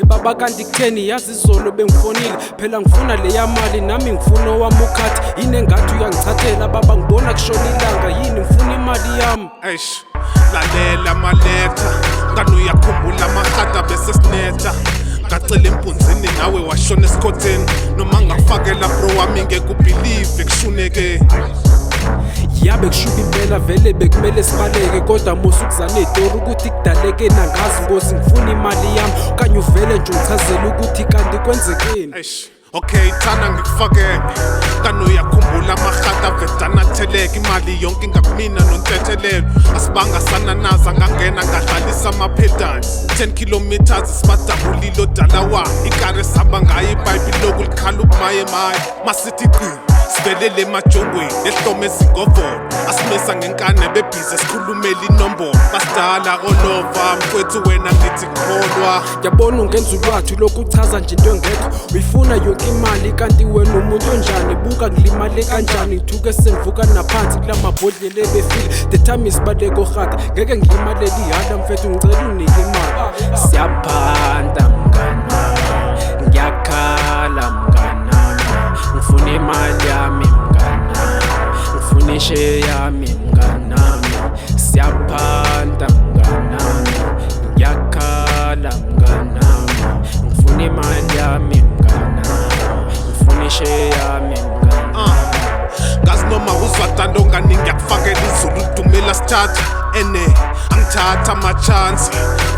baba kanti kutheni yazi izolo bengifonile phela ngifuna leya mali nami ngifuna owami ukhathi yini engathi uyangichathela baba ngibona kushona ilanga yini ngifuna imali yami. Eish lalela maletha ngani uyakhumbula amahata bese sinetha ngacela empunzini nawe washona esikhotheni noma ngafakela bro wami ngekubelieve kushuneke yabe kushuba impela vele bekumele sibaleke kodwa musu kuzana eDori ukuthi kudaleke nangazi ngozi ngifuna imali yami kanye uvele nje uchazela ukuthi kanti kwenzekeni. Eish okay thana ngikufakele kani uyakhumbula amahata vedana theleka imali yonke ngakumina nontethelelo asibanga sananaza ngangena ngadlalisa amapedali 10 kilometers sibadabulilo dalawa ikare sihamba ngayo iBhayibheli loku likhala ukumaye maye masithi qini sivelele emajongweni ehlome ezingovolo asimesa ngenkane bebhizi sikhulumela inombolo basidala olova mfowethu wena ngithi kukholwa yabona ungenza ulwathu lokhu uchaza nje into engekho uyifuna yonke imali kanti wena umuntu onjani buka ngilimale kanjani ngithuke sengivuka naphansi kula mabhodlela ebefile the time isibaleko rhata ngeke ngilimaleli ihanda mfethu ngicela unike imali siyaphanda mngana ngiyakhala mngana ngifuna imali yami mngana ngifuna ishe yami mngana siyaphanda mngana ngiyakhala mngana ngifuna imali yami mngana ngifuna ishe yami mngana ngazi noma uzwathanda ongani ngiyakufakela izulu lidumela sithatha ene angithatha amachance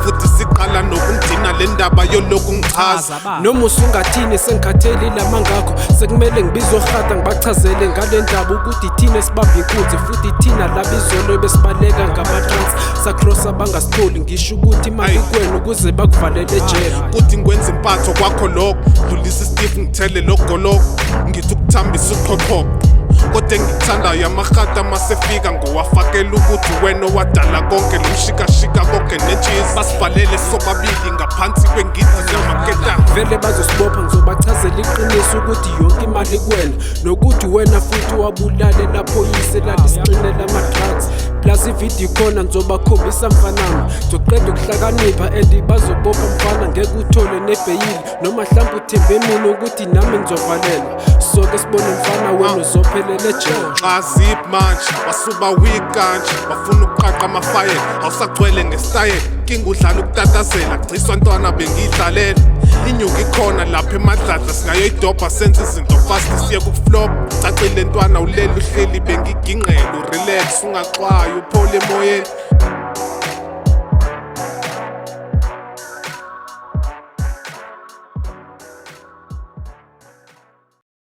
futhi siqala nokungidina le ndaba yoloku ngichaza noma usungathini sengikhatheli lama ngakho sekumele ngibizo rhata ngibachazele ngale ndaba ukuthi thina sibamba inkunzi futhi thina labizolo besibaleka ngamatrans sacross abangasitholi ngisho ukuthi imali kwenu ukuze bakuvalele ejele kuthi ngikwenza impatho kwakho lokho dlulisa isitifu ngithele logoloko ngithi ukuthambisa uqhoqhoqo kodwa engikuthandayo amahata masefika ngowafakela ukuthi wena wadala konke lomshikashika konke necheese basivalele sobabili ngaphansi kwengidi namaketa vele bazosibopha ngizobachazela iqiniso ukuthi yonke imali kuwena nokuthi wena futhi wabulale lapho yise lalisinqinela ama-drugs plus ivideo khona ngizobakhombisa mfanami ngizoqeda ukuhlakanipha and bazobopha mfana ngeke uthole nebheyili noma mhlawumbe uthembe mina ukuthi nami ngizovalelwa soke sibone mfana wena uzophelele ejele xa zip manje wasuba weak kanje wafuna ukuqaqa amafayela awusagcwele ngesitayela inkinga udlala ukutatazela gciswa ntwana bengiyidlalela inyuka ikhona lapha emadladla singayoyidobha senze izinto fast siye kuflop cacile ntwana ulele uhleli bengigingqela urelax ungaxwayo uphole emoyeni